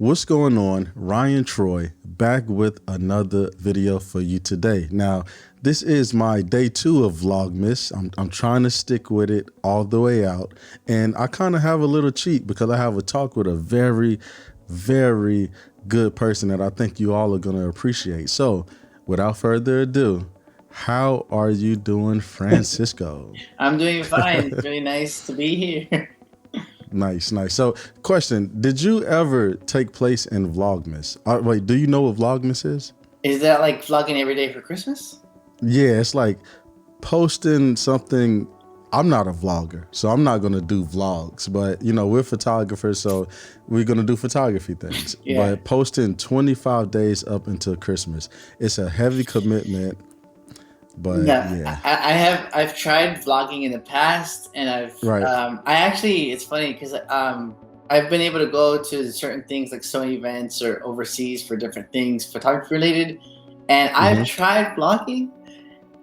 What's going on? Ryan Troy back with another video for you today. Now, this is my day 2 of Vlogmas. I'm trying to stick with it all the way out. And I kind of have a little cheat because I have a talk with a very, very good person that I think you all are going to appreciate. So without further ado, how are you doing, Francisco? I'm doing fine. It's really nice to be here. Nice. So, question, did you ever take place in Vlogmas? Wait, do you know what Vlogmas is? Is that like vlogging every day for Christmas? Yeah, it's like posting something. I'm not a vlogger, so I'm not going to do vlogs, but you know, we're photographers, so we're going to do photography things. Yeah. But posting 25 days up until Christmas, it's a heavy commitment. But yeah, I've tried vlogging in the past, and it's funny because I've been able to go to certain things like Sony events or overseas for different things, photography related, and I've tried vlogging,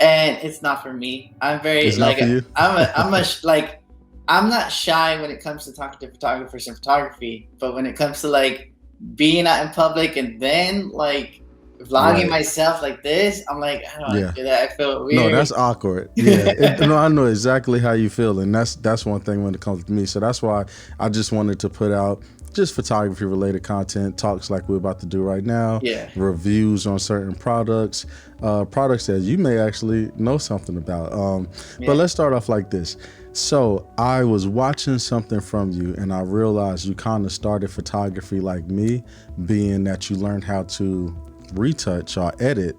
and it's not for me. I'm very it's not for you? I'm not shy when it comes to talking to photographers and photography, but when it comes to like being out in public and then like vlogging myself like this, I'm like, I don't want to do that. I feel weird. No, that's awkward. Yeah, no, I know exactly how you feel, and that's one thing when it comes to me. So that's why I just wanted to put out just photography related content, talks like we're about to do right now, reviews on certain products that you may actually know something about. But let's start off like this. So I was watching something from you, and I realized you kind of started photography like me, being that you learned how to retouch or edit.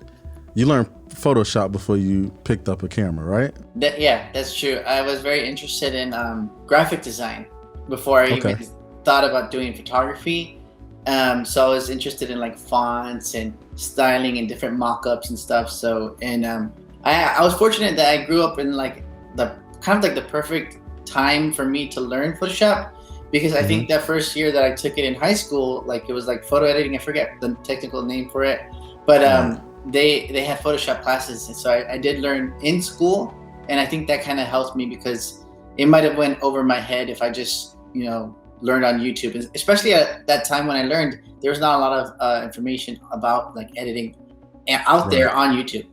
You learned Photoshop before you picked up a camera, right? That's true. I was very interested in graphic design before I even thought about doing photography. So I was interested in like fonts and styling and different mock-ups and stuff. So I was fortunate that I grew up in like the perfect time for me to learn Photoshop, because I think that first year that I took it in high school, like it was like photo editing. I forget the technical name for it, but they had Photoshop classes, and so I did learn in school, and I think that kind of helped me because it might have went over my head if I just learned on YouTube. And especially at that time when I learned, there was not a lot of information about like editing out there on YouTube.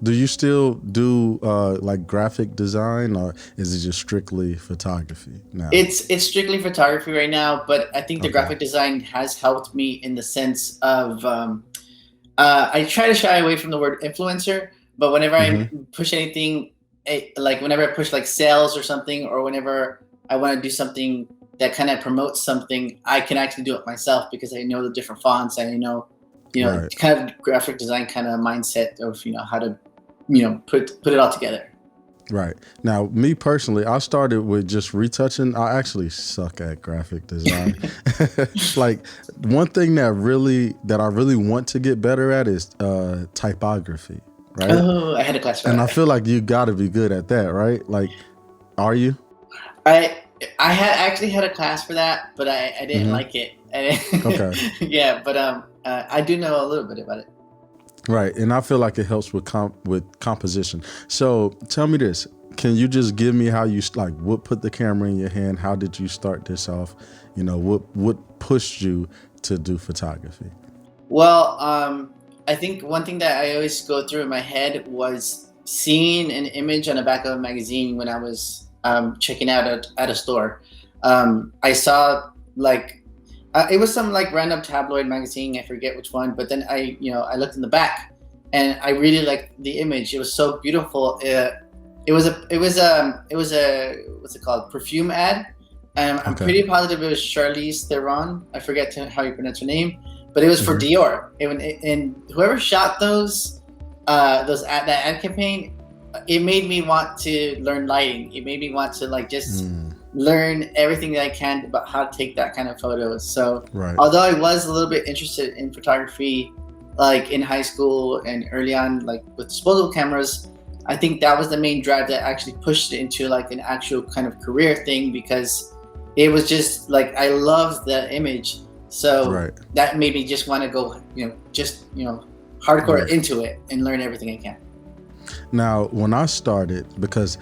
Do you still do like graphic design, or is it just strictly photography now? It's strictly photography right now, but I think the graphic design has helped me in the sense of I try to shy away from the word influencer, but whenever I push anything, like whenever I push like sales or something, or whenever I want to do something that kind of promotes something, I can actually do it myself because I know the different fonts, and I know kind of graphic design kind of mindset of how to put it all together. Right. Now, me personally, I started with just retouching. I actually suck at graphic design. Like one thing that I really want to get better at is typography. Right. Oh, I had a class for that. And I feel like you got to be good at that, right? Like, are you? I actually had a class for that, but I didn't like it. Yeah, but I do know a little bit about it. Right, and I feel like it helps with composition. So tell me this: can you just give me how you what put the camera in your hand? How did you start this off? What pushed you to do photography? Well, I think one thing that I always go through in my head was seeing an image on the back of a magazine when I was checking out at a store. I saw like. It was some like random tabloid magazine, I forget which one, but then I looked in the back, and I really liked the image. It was so beautiful. It was a what's it called, perfume ad, and I'm pretty positive it was Charlize Theron. I forget how you pronounce her name, but it was for Dior. And whoever shot that ad campaign, it made me want to learn lighting. It made me want to like just learn everything that I can about how to take that kind of photos. So although I was a little bit interested in photography like in high school and early on like with disposable cameras, I think that was the main drive that actually pushed it into like an actual kind of career thing, because it was just like I loved the image. So that made me just want to go hardcore into it and learn everything I can. Now when I started, because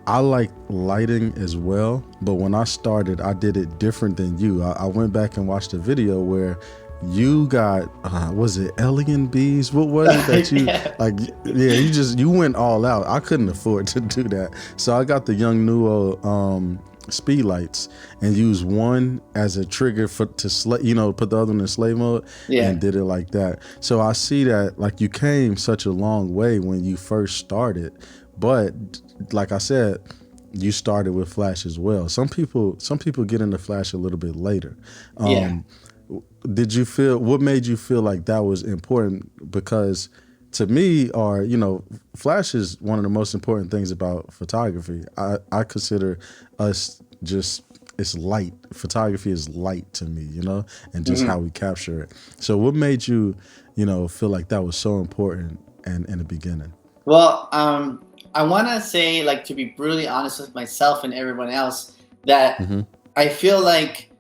I like lighting as well, but when I started, I did it different than you. I went back and watched a video where you got was it alien bees? What was it that you like? Yeah, you went all out. I couldn't afford to do that, so I got the Yongnuo speed lights and used one as a trigger put the other one in slave mode, and did it like that. So I see that like you came such a long way when you first started, but like I said, you started with flash as well. Some people get into flash a little bit later. What made you feel like that was important? Because to me, flash is one of the most important things about photography. I consider us it's light. Photography is light to me, and just how we capture it. So what made you, feel like that was so important in the beginning? Well, I want to say, like, to be brutally honest with myself and everyone else, that I feel like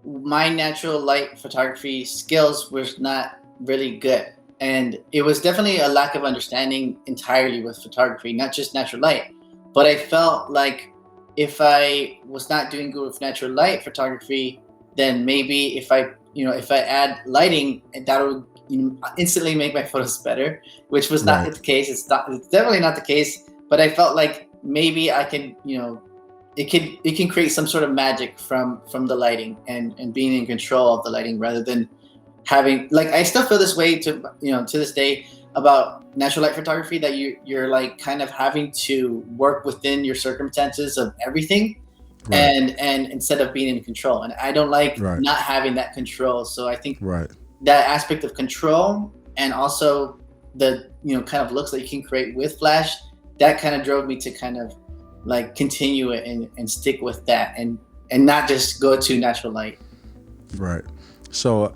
my natural light photography skills was not really good. And it was definitely a lack of understanding entirely with photography, not just natural light. But I felt like if I was not doing good with natural light photography, then maybe if I add lighting, that would instantly make my photos better, which was not the case. It's definitely not the case. But I felt like maybe I can, it can create some sort of magic from the lighting and being in control of the lighting, rather than having, like, I still feel this way to this day about natural light photography, that you're like kind of having to work within your circumstances of everything, and instead of being in control. And I don't like not having that control. So I think that aspect of control, and also the kind of looks that you can create with flash, that kind of drove me to kind of like continue it and stick with that, and not just go to natural light. Right. So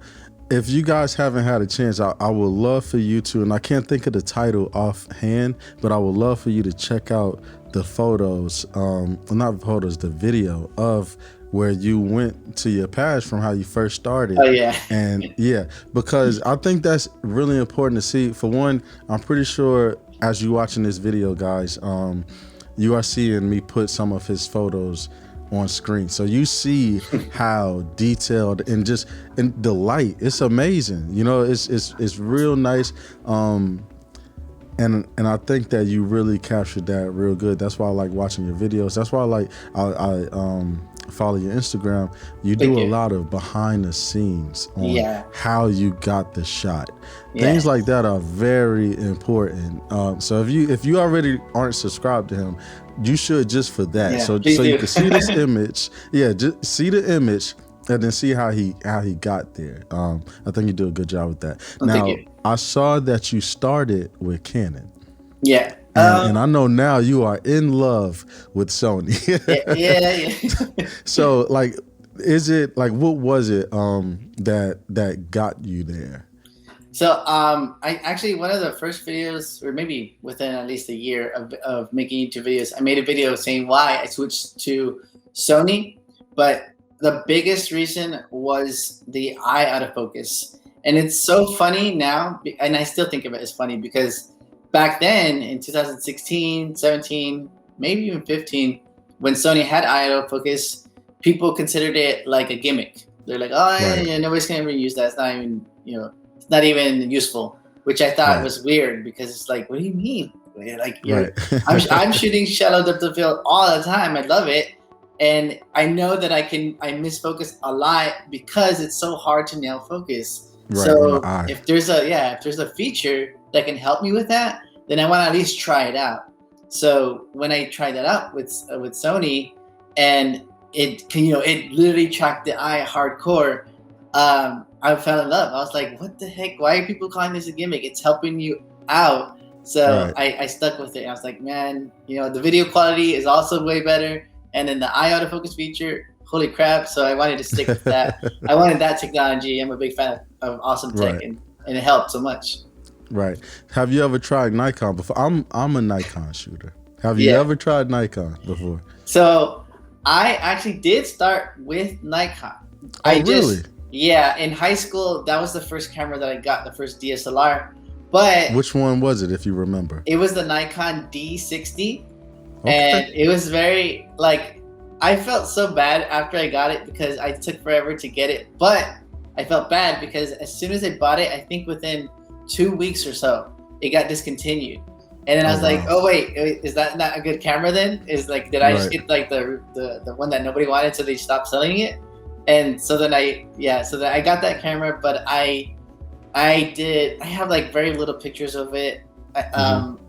if you guys haven't had a chance, I would love for you to, and I can't think of the title offhand, but I would love for you to check out the photos, the video of where you went to your past from how you first started. Oh yeah. And because I think that's really important to see. For one, I'm pretty sure as you watching this video, guys, you are seeing me put some of his photos on screen, so you see how detailed and the light. It's amazing. It's real nice. And I think that you really captured that real good. That's why I like watching your videos. That's why I follow your Instagram. You do a lot of behind the scenes on how you got the shot. Things like that are very important. So if you already aren't subscribed to him, you should, just for that. So you can see this image. Just see the image and then see how he got there. I think you do a good job with that. Now, I saw that you started with Canon. Yeah. And I know now you are in love with Sony. So, like, what was it that got you there? So I actually, one of the first videos, or maybe within at least a year of making YouTube videos, I made a video saying why I switched to Sony. But the biggest reason was the eye autofocus. And it's so funny now, and I still think of it as funny, because back then in 2016, 17, maybe even 15, when Sony had eye autofocus, people considered it like a gimmick. They're like, nobody's gonna ever use that. It's not even, it's not even useful, which I thought was weird, because it's like, what do you mean? Like, I'm shooting shallow depth of field all the time. I love it. And I know that I misfocus a lot because it's so hard to nail focus. So if there's a feature that can help me with that, then I want to at least try it out. So when I tried that out with Sony, and it literally tracked the eye hardcore, I fell in love. I was like, what the heck? Why are people calling this a gimmick? It's helping you out. So I stuck with it. I was like, man, the video quality is also way better. And then the eye autofocus feature, holy crap. So I wanted to stick with that. I wanted that technology. I'm a big fan of awesome tech, and it helped so much. Right. Have you ever tried Nikon before? I'm a Nikon shooter. Have you ever tried Nikon before? So I actually did start with Nikon. Really? Yeah. In high school, that was the first camera that I got, the first DSLR. But which one was it, if you remember? It was the Nikon D60. And it was very like, I felt so bad after I got it because I took forever to get it, but I felt bad because as soon as I bought it, I think within 2 weeks or so, it got discontinued. And then I was like, oh wait, is that not a good camera then? Is like, did I just get like the one that nobody wanted, so they stopped selling it? And so then I got that camera, but I have like very little pictures of it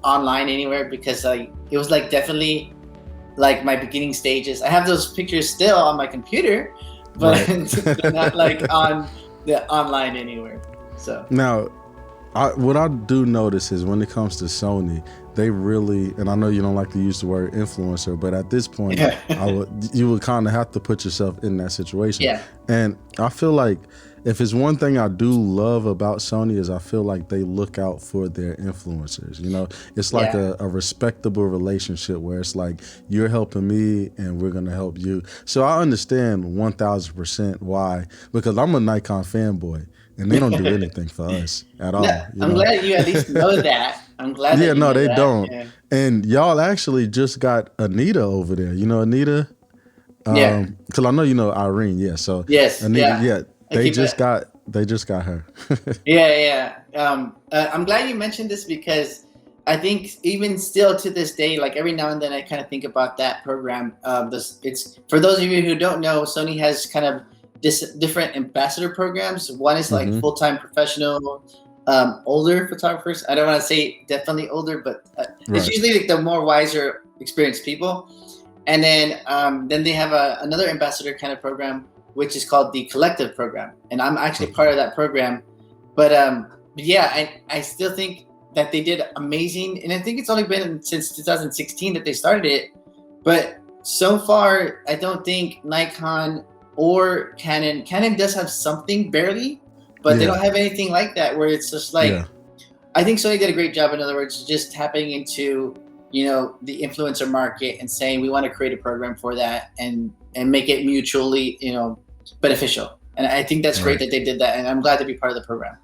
online anywhere because it was like definitely like my beginning stages. I have those pictures still on my computer, but they're not like on the online anywhere. So now, what I do notice is when it comes to Sony, they really, and I know you don't like to use the word influencer, but at this point, you would kind of have to put yourself in that situation. Yeah. And I feel like if it's one thing I do love about Sony is I feel like they look out for their influencers. You know, it's like a respectable relationship where it's like you're helping me and we're gonna help you. So I understand 1,000% why, because I'm a Nikon fanboy. And they don't do anything for us at all. I'm glad you at least know that. I'm glad. Yeah, no, they don't. Yeah. And y'all actually just got Anita over there. You know Anita? Because I know you know Irene. Yeah. So yes, Anita. They just got her. I'm glad you mentioned this because I think even still to this day, like every now and then, I kind of think about that program. It's for those of you who don't know, Sony has kind of different ambassador programs. One is like full-time professional older photographers. I don't want to say definitely older, but it's usually like the more wiser, experienced people. And then they have another ambassador kind of program, which is called the collective program. And I'm actually part of that program. But yeah, I still think that they did amazing. And I think it's only been since 2016 that they started it. But so far, I don't think Nikon or Canon does have something barely, but they don't have anything like that where it's just like, I think Sony did a great job. In other words, just tapping into, you know, the influencer market and saying, we want to create a program for that and make it mutually, you know, beneficial. And I think that's great that they did that. And I'm glad to be part of the program.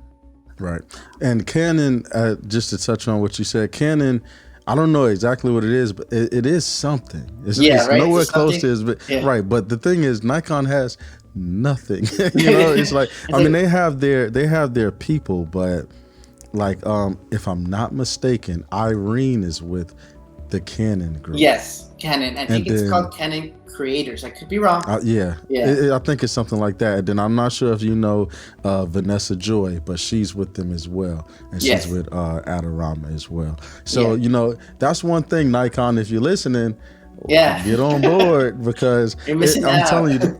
Right. And Canon, just to touch on what you said, Canon, I don't know exactly what it is, but it is something. It's nowhere close to it. But But the thing is, Nikon has nothing. You know, it's like I mean, they have their people, but like if I'm not mistaken, Irene is with the Canon group. Yes, Canon. I think it's called Canon Creators. I could be wrong. I think it's something like that. And then I'm not sure if you know Vanessa Joy, but she's with them as well, and she's with Adorama as well. So you know, that's one thing, Nikon, if you're listening, get on board because I'm telling you,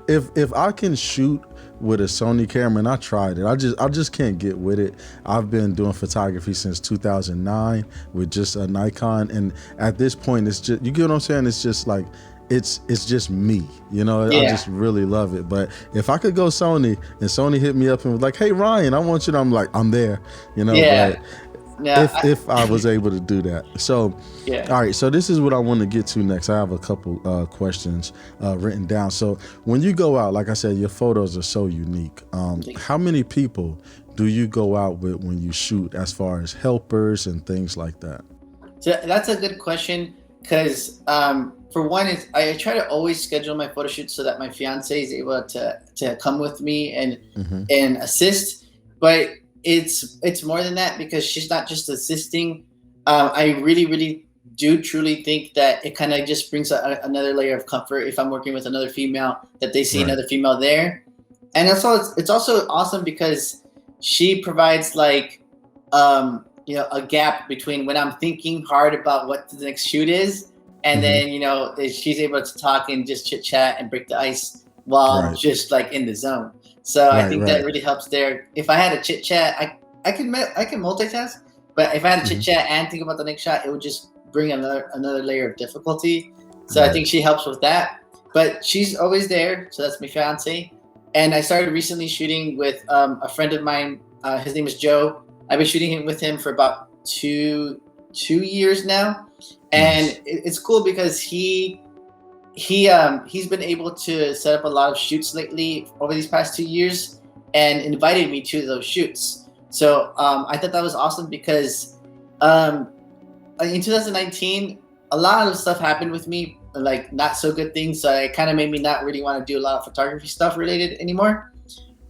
if I can shoot with a Sony camera, and I tried it, I just can't get with it. I've been doing photography since 2009 with just a Nikon, and at this point, it's just, you get what I'm saying? It's just like, it's just me, you know. I just really love it. But if I could go Sony and Sony hit me up and was like, hey Ryan, I want you to, I'm like, I'm there, you know. But if I was able to do that. So all right, so this is what I want to get to next. I have a couple questions written down. So when you go out, like I said, your photos are so unique. How many people do you go out with when you shoot, as far as helpers and things like that? So that's a good question because for one, I try to always schedule my photo shoots so that my fiance is able to come with me and assist. But it's more than that because she's not just assisting. I really do truly think that it kind of just brings another layer of comfort if I'm working with another female, that they see another female there. And it's also awesome because she provides like you know, a gap between when I'm thinking hard about what the next shoot is, and then, you know, she's able to talk and just chit chat and break the ice while just like in the zone. So I think that really helps there. If I had a chit chat, I can multitask, but if I had a chit chat and think about the next shot, it would just bring another layer of difficulty. So I think she helps with that. But she's always there. So that's my fiance. And I started recently shooting with a friend of mine. His name is Joe. I've been shooting with him for about two years now, and it's cool because he's been able to set up a lot of shoots lately over these past 2 years, and invited me to those shoots. So I thought that was awesome because in 2019 a lot of stuff happened with me, like not so good things. So it kind of made me not really want to do a lot of photography stuff related anymore.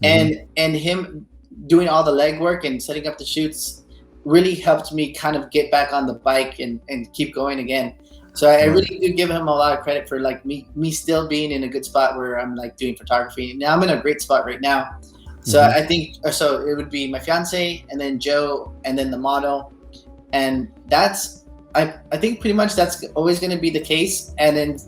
And him doing all the legwork and setting up the shoots really helped me kind of get back on the bike and keep going again. So I really do give him a lot of credit for like me still being in a good spot where I'm like doing photography. Now I'm in a great spot right now. So I think, so it would be my fiance and then Joe and then the model. And that's, I think pretty much that's always going to be the case. And then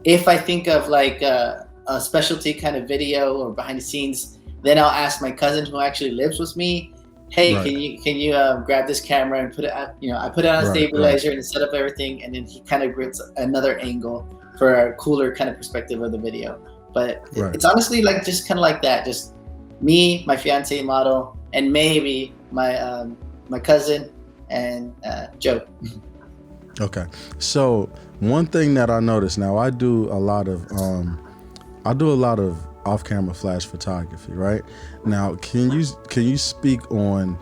if I think of like a specialty kind of video or behind the scenes, then I'll ask my cousin who actually lives with me, hey, can you grab this camera and put it at, I put it on a stabilizer and set up everything, and then he kind of gets another angle for a cooler kind of perspective of the video. But it's honestly like just kind of like that, just me, my fiance model, and maybe my my cousin and Joe. Okay, so one thing that I noticed now, I do a lot of off-camera flash photography, right? Now, can you speak on,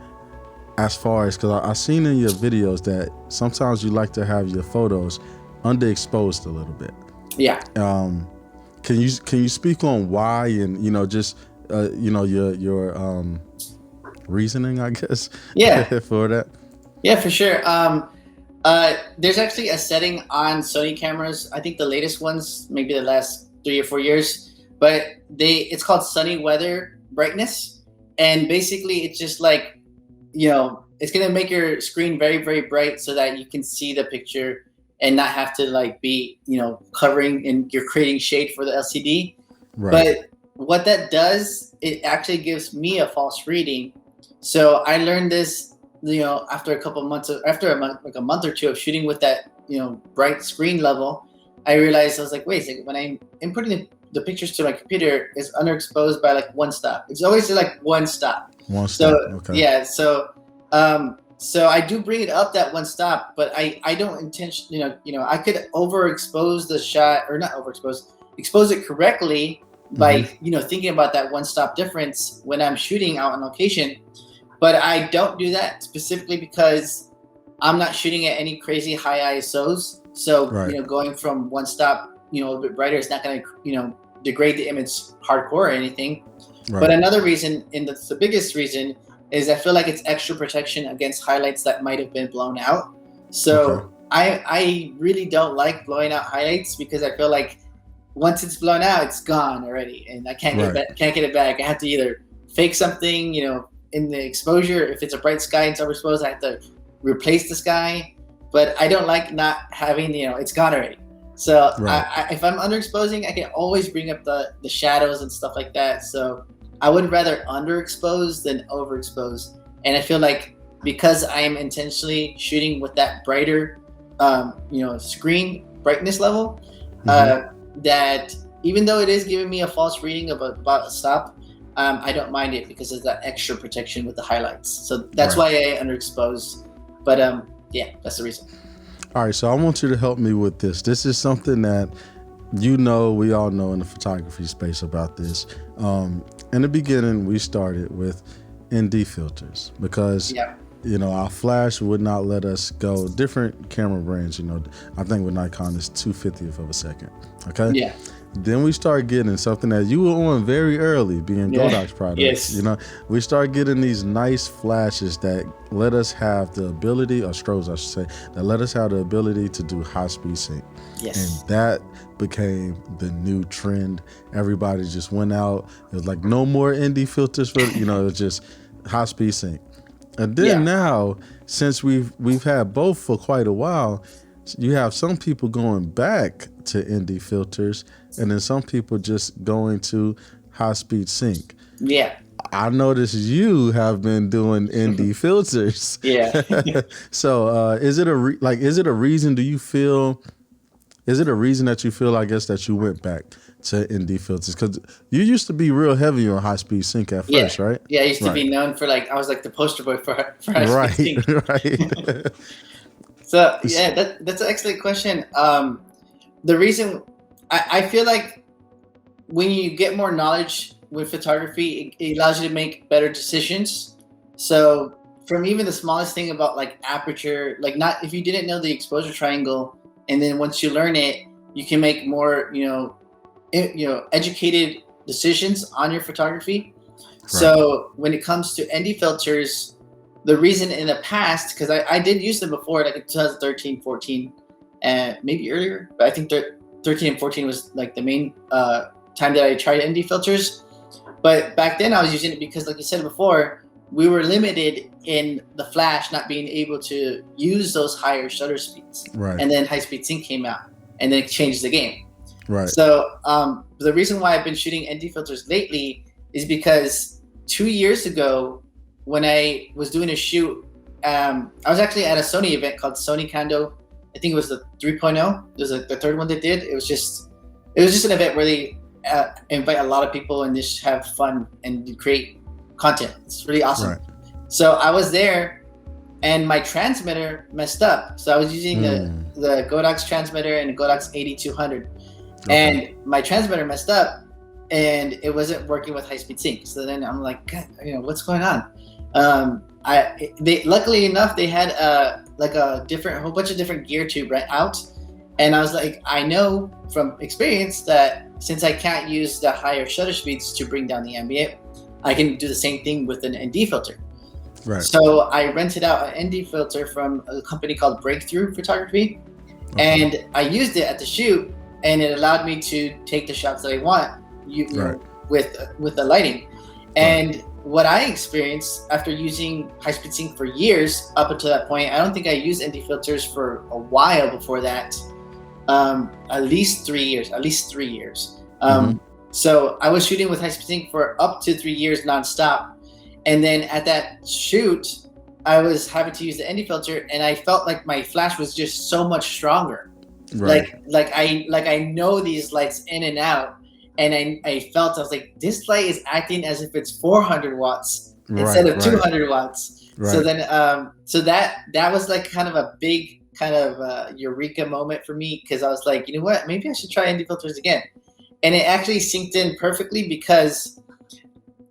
as far as, because I've seen in your videos that sometimes you like to have your photos underexposed a little bit. Yeah. Can you speak on why, and just your reasoning, I guess. Yeah. For that. Yeah, for sure. There's actually a setting on Sony cameras. I think the latest ones, maybe the last 3 or 4 years. But it's called sunny weather brightness, and basically it's just like, it's gonna make your screen very, very bright so that you can see the picture and not have to like be, covering, and you're creating shade for the LCD. Right. But what that does, it actually gives me a false reading. So I learned this, after a month or two of shooting with that, bright screen level. I realized, I was like, wait a second, when I'm inputting the pictures to my computer, is underexposed by like one stop. It's always like one stop. Yeah. So I do bring it up that one stop, but I don't intentionally, I could overexpose the shot, or not overexpose, expose it correctly by, thinking about that one stop difference when I'm shooting out on location. But I don't do that specifically because I'm not shooting at any crazy high ISOs. So, going from one stop, a little bit brighter, it's not going to, degrade the image hardcore or anything. Right. But another reason, and that's the biggest reason, is I feel like it's extra protection against highlights that might have been blown out. So I really don't like blowing out highlights, because I feel like once it's blown out, it's gone already, and I can't get it back. I have to either fake something, in the exposure. If it's a bright sky and it's overexposed, I have to replace the sky. But I don't like not having, it's gone already. So if I'm underexposing, I can always bring up the shadows and stuff like that. So I would rather underexpose than overexpose. And I feel like because I am intentionally shooting with that brighter, screen brightness level, that even though it is giving me a false reading about a stop, I don't mind it because of that extra protection with the highlights. So that's why I underexpose. But yeah, that's the reason. All right, so I want you to help me with this. This is something that we all know in the photography space about this. In the beginning, we started with ND filters because our flash would not let us go. Different camera brands, I think with Nikon it's 2/50th of a second. Okay. Yeah. Then we start getting something that you were on very early, being Godox products. Yes. We start getting these nice flashes that let us have the ability, or strobes I should say, that let us have the ability to do high-speed sync. Yes. And that became the new trend. Everybody just went out. It was like no more ND filters for, it was just high-speed sync. And then now, since we've had both for quite a while, you have some people going back to ND filters, and then some people just going to high-speed sync. Yeah. I noticed you have been doing ND filters. Yeah. So is it a reason? Do you feel? Is it a reason that you feel? I guess that you went back to ND filters, because you used to be real heavy on high-speed sync at first, right? Yeah, I used to be known for I was like the poster boy for high-speed sync. Right. So yeah, that's an excellent question. The reason I feel like when you get more knowledge with photography, it allows you to make better decisions. So from even the smallest thing about like aperture, like not if you didn't know the exposure triangle and then once you learn it, you can make more, educated decisions on your photography. Right. So when it comes to ND filters, the reason in the past, because I did use them before, like in 2013, 14, and maybe earlier, but I think 13 and 14 was like the main time that I tried ND filters. But back then I was using it because, like you said before, we were limited in the flash not being able to use those higher shutter speeds. Right. And then high speed sync came out, and then it changed the game. Right. So the reason why I've been shooting ND filters lately is because 2 years ago, when I was doing a shoot, I was actually at a Sony event called Sony Kando. I think it was the 3.0. It was the third one they did. It was just an event where they invite a lot of people and just have fun and create content. It's really awesome. Right. So I was there, and my transmitter messed up. So I was using the Godox transmitter and Godox 8200, and my transmitter messed up, and it wasn't working with high-speed sync. So then I'm like, God, what's going on? They luckily enough, they had a whole bunch of different gear to rent out, and I was like, I know from experience that since I can't use the higher shutter speeds to bring down the ambient, I can do the same thing with an ND filter. Right. So I rented out an ND filter from a company called Breakthrough Photography, and I used it at the shoot, and it allowed me to take the shots that I want with the lighting. And what I experienced after using high-speed sync for years up until that point, I don't think I used ND filters for a while before that, at least 3 years. So I was shooting with high-speed sync for up to 3 years nonstop. And then at that shoot, I was having to use the ND filter, and I felt like my flash was just so much stronger. Right. Like I know these lights in and out, and I felt, I was like, this light is acting as if it's 400 watts instead of 200 watts. Right. So then, so that was like kind of a big kind of eureka moment for me, because I was like, you know what, maybe I should try ND filters again. And it actually synced in perfectly, because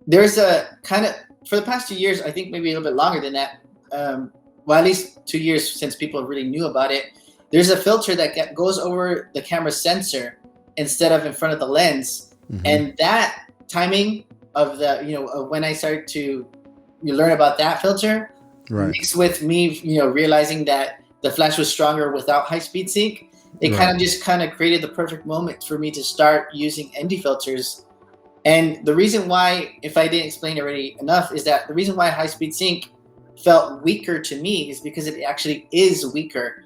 there's a kind of, for the past 2 years, I think maybe a little bit longer than that, well, at least 2 years since people really knew about it, there's a filter that goes over the camera sensor instead of in front of the lens. And that timing of the, of when I started to learn about that filter, mixed with me, realizing that the flash was stronger without high-speed sync, it kind of created the perfect moment for me to start using ND filters. And the reason why, if I didn't explain already enough, is that the reason why high-speed sync felt weaker to me is because it actually is weaker.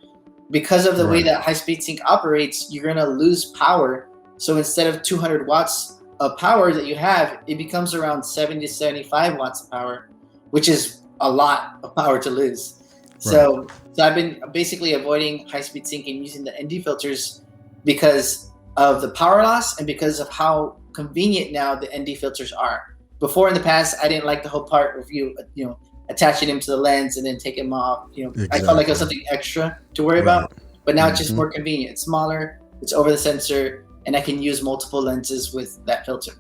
Because of the way that high-speed sync operates, you're going to lose power. So instead of 200 watts of power that you have, it becomes around 70 to 75 watts of power, which is a lot of power to lose. So I've been basically avoiding high-speed sync and using the ND filters because of the power loss and because of how convenient now the ND filters are. Before, in the past, I didn't like the whole part of attaching them to the lens and then taking them off. Exactly. I felt like it was something extra to worry about. But now it's just more convenient. It's smaller, it's over the sensor, and I can use multiple lenses with that filter.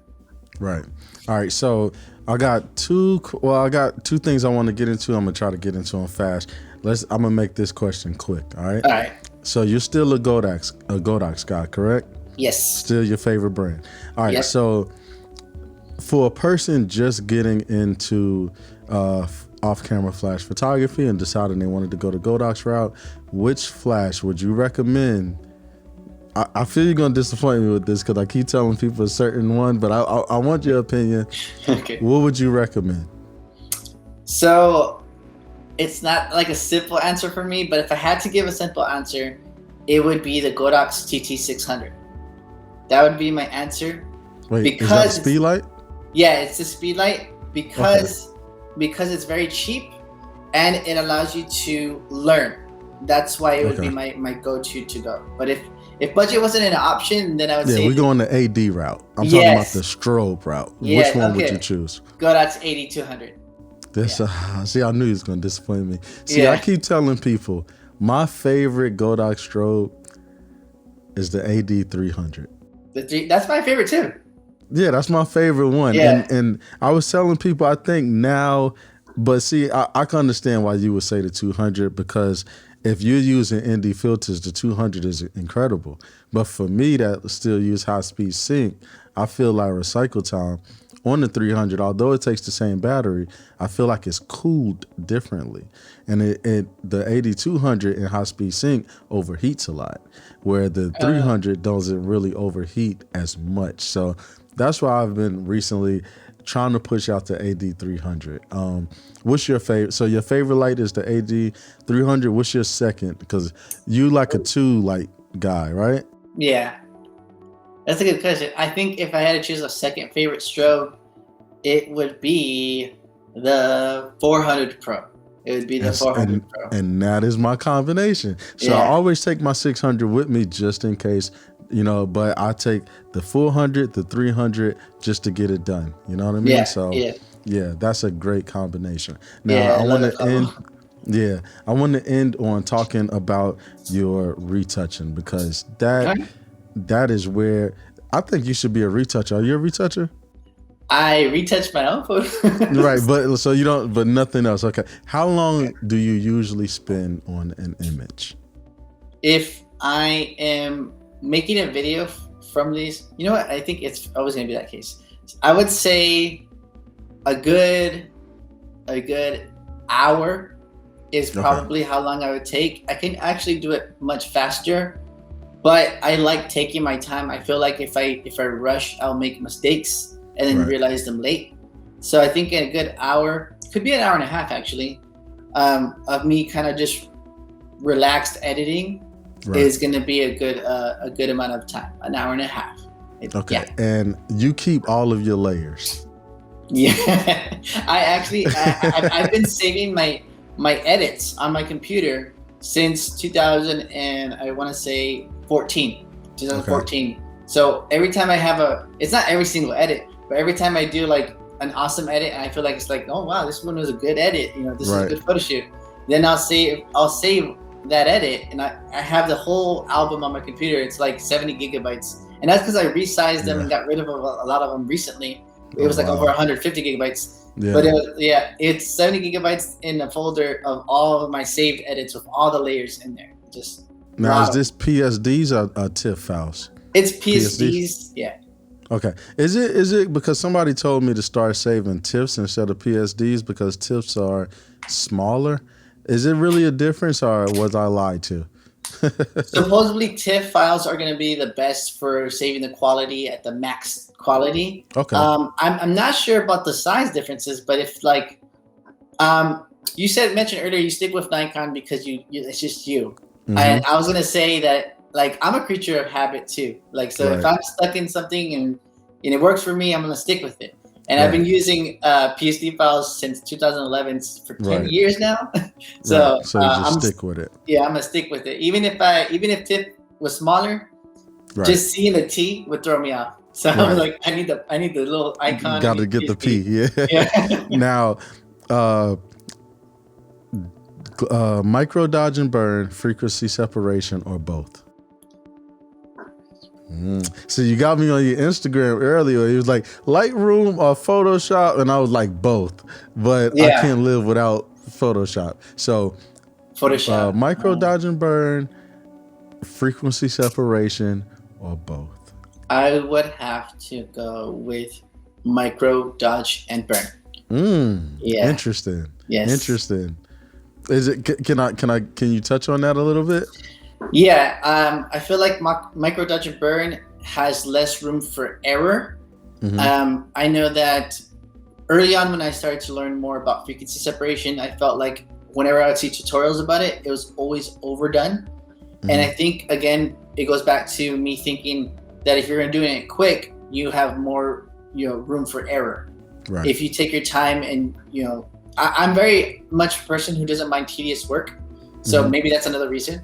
Right. All right. So I got two things I want to get into. I'm gonna try to get into them fast. I'm gonna make this question quick. All right. All right. So you're still a Godox guy, correct? Yes. Still your favorite brand. All right. Yep. So for a person just getting into off-camera flash photography and deciding they wanted to go the Godox route, which flash would you recommend? I feel you're gonna disappoint me with this because I keep telling people a certain one, but I want your opinion. Okay. What would you recommend? So it's not like a simple answer for me, but if I had to give a simple answer, it would be the Godox TT600. That would be my answer. Wait, because is that speed light? Yeah, it's the speed light because it's very cheap and it allows you to learn. That's why it would be my go-to to go. But if budget wasn't an option, then I would say... Yeah, we're going the AD route. I'm talking about the strobe route. Which one would you choose? Godox 8200. See, I knew he was going to disappoint me. See, I keep telling people, my favorite Godox strobe is the AD 300. That's my favorite too. Yeah, that's my favorite one. Yeah. And I was telling people, I think now, but see, I can understand why you would say the 200 because if you're using ND filters, the 200 is incredible. But for me that still use high speed sync, I feel like recycle time on the 300, although it takes the same battery, I feel like it's cooled differently. And the 8200 in high speed sync overheats a lot, where the 300 doesn't really overheat as much. So that's why I've been recently trying to push out the AD300. What's your favorite? So your favorite light is the AD300. What's your second? Because you like a 2 light guy, right? Yeah. That's a good question. I think if I had to choose a second favorite strobe, it would be the 400 Pro. It would be the 400 Pro. And that is my combination. So I always take my 600 with me just in case, but I take the 400, the 300 just to get it done. You know what I mean? Yeah, that's a great combination. Now I want to end. Yeah, I want to end on talking about your retouching, because that is where I think you should be a retoucher. Are you a retoucher? I retouch my own photos. Right, but so you don't, but nothing else. Okay. How long do you usually spend on an image? If I am making a video from these, you know what? I think it's always going to be that case. I would say a good hour is probably how long I would take. I can actually do it much faster, but I like taking my time. I feel like if I rush, I'll make mistakes and then realize them late. So I think a good hour, could be an hour and a half actually, of me kind of just relaxed editing is going to be a good amount of time, an hour and a half. And you keep all of your layers. Yeah, I've been saving my edits on my computer since 2014. So every time I have it's not every single edit, but every time I do like an awesome edit and I feel like it's like, oh wow, this one was a good edit, this is a good photo shoot, then I'll save that edit, and I have the whole album on my computer. It's like 70 gigabytes, and that's because I resized them and got rid of a lot of them recently. It was like over 150 gigabytes. Yeah. But it's 70 gigabytes in a folder of all of my saved edits with all the layers in there. Just now, is this PSDs or TIFF files? It's PSDs. Yeah. Okay. Is it because somebody told me to start saving TIFFs instead of PSDs because TIFFs are smaller? Is it really a difference, or was I lied to? Supposedly TIFF files are going to be the best for saving the quality at the max quality. Okay. I'm not sure about the size differences, but if like you mentioned earlier, you stick with Nikon because you it's just you. Mm-hmm. And I was going to say that like I'm a creature of habit too. Like if I'm stuck in something and it works for me, I'm going to stick with it. And I've been using PSD files since 2011 for 10 years now. So you just stick with it. Yeah, I'm gonna stick with it. Even if TIFF was smaller, just seeing the T would throw me off. So I'm like, I need the little icon. Got to get the P. Yeah. Now, micro dodge and burn, frequency separation, or both? So you got me on your Instagram earlier. It was like Lightroom or Photoshop, and I was like both. But I can't live without Photoshop. So Photoshop, micro dodge and burn, frequency separation, or both? I would have to go with micro dodge and burn. Yeah. Interesting. Yes. Interesting. Is it? Can you touch on that a little bit? Yeah, I feel like micro dodge and burn has less room for error. Mm-hmm. I know that early on when I started to learn more about frequency separation, I felt like whenever I would see tutorials about it, it was always overdone. Mm-hmm. And I think, again, it goes back to me thinking that if you're doing it quick, you have more room for error. Right. If you take your time and, I'm very much a person who doesn't mind tedious work. So maybe that's another reason.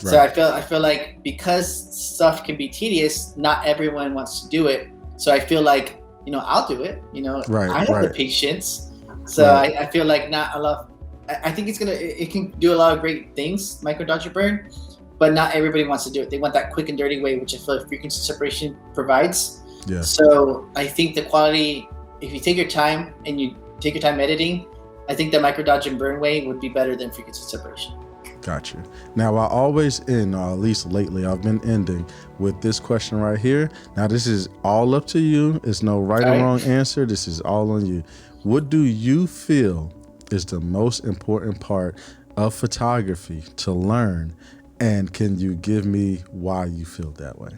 Right. So I feel like because stuff can be tedious, not everyone wants to do it. So I feel like, I'll do it. I have the patience. So I feel like not a lot. I think it can do a lot of great things, micro dodge and burn, but not everybody wants to do it. They want that quick and dirty way, which I feel like frequency separation provides. Yeah. So I think the quality, if you take your time and you take your time editing, I think the micro dodge and burn way would be better than frequency separation. Got you. Now, I always end, or at least lately, I've been ending with this question right here. Now, this is all up to you. It's no right or wrong answer. This is all on you. What do you feel is the most important part of photography to learn? And can you give me why you feel that way?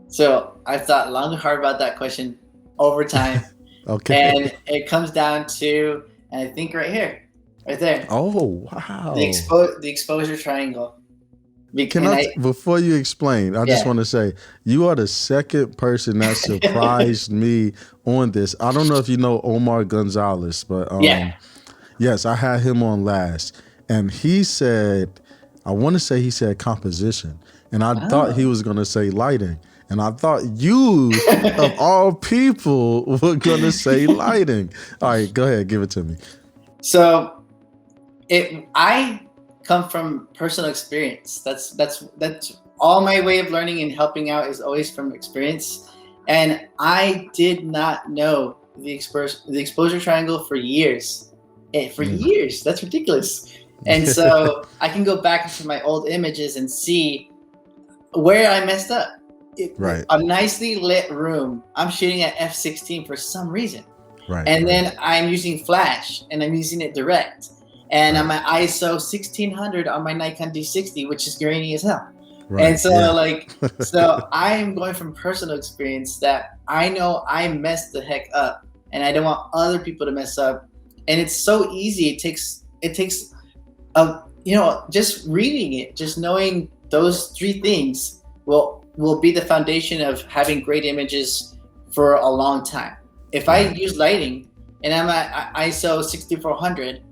So I've thought long and hard about that question over time. Okay. And it comes down to, and I think right here. Right there. Oh, wow. The exposure triangle. Before you explain, I just want to say, you are the second person that surprised me on this. I don't know if you know Omar Gonzalez, but yes, I had him on last. And he said, I want to say he said composition. And I thought he was going to say lighting. And I thought you, of all people, were going to say lighting. All right, go ahead. Give it to me. So I come from personal experience. That's all my way of learning and helping out is always from experience. And I did not know the exposure triangle for years. Years. That's ridiculous. And so I can go back into my old images and see where I messed up. A nicely lit room, I'm shooting at f/16 for some reason. And then I'm using flash and I'm using it direct. And I'm at ISO 1600 on my Nikon D60, which is grainy as hell. And so so I'm going from personal experience that I know I messed the heck up and I don't want other people to mess up. And it's so easy. It takes just reading it, just knowing those three things will be the foundation of having great images for a long time. If I use lighting and I'm at ISO 6400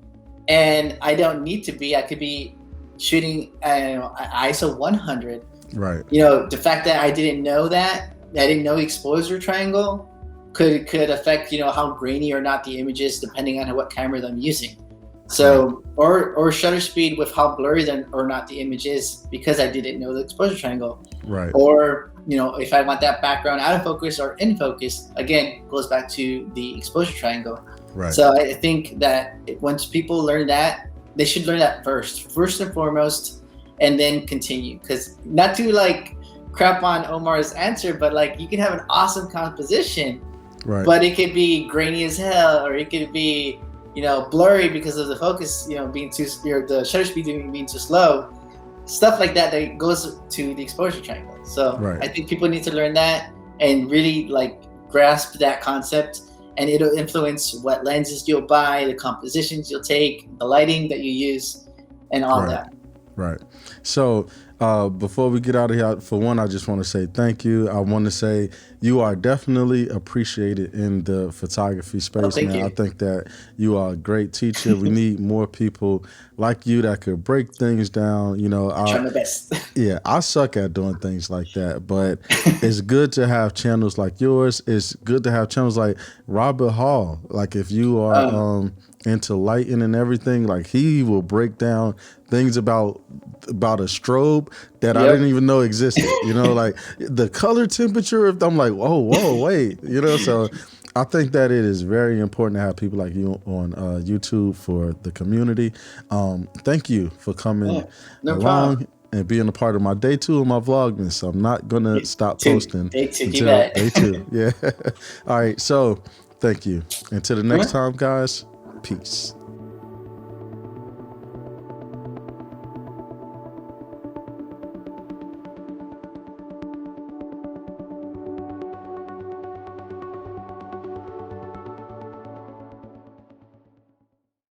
and I don't need to be, I could be shooting ISO 100. Right. The fact that I didn't know that, I didn't know exposure triangle could affect, how grainy or not the image is depending on what camera I'm using. So, or shutter speed with how blurry or not the image is because I didn't know the exposure triangle. Right. Or, if I want that background out of focus or in focus, again, goes back to the exposure triangle. Right. So I think that once people learn that, they should learn that first and foremost, and then continue. Because not to crap on Omar's answer, but you can have an awesome composition, but it could be grainy as hell, or it could be blurry because of the focus, being too, the shutter speed being too slow, stuff like that goes to the exposure triangle. So I think people need to learn that and really grasp that concept, and it'll influence what lenses you'll buy, the compositions you'll take, the lighting that you use, and all that. Right. So before we get out of here, for one, I just want to say thank you. I want to say you are definitely appreciated in the photography space, man. You. I think that you are a great teacher. We need more people like you that could break things down. I try my best. Yeah, I suck at doing things like that, but it's good to have channels like yours. It's good to have channels like Robert Hall. If you are into lighting and everything, he will break down things about a strobe that I didn't even know existed. The color temperature. I'm like, whoa, wait. So I think that it is very important to have people like you on YouTube for the community. Thank you for coming along and being a part of my day 2 of my Vlogmas. So I'm not gonna stop posting until day 2. Yeah. All right. So thank you. Until the next time, guys. Peace.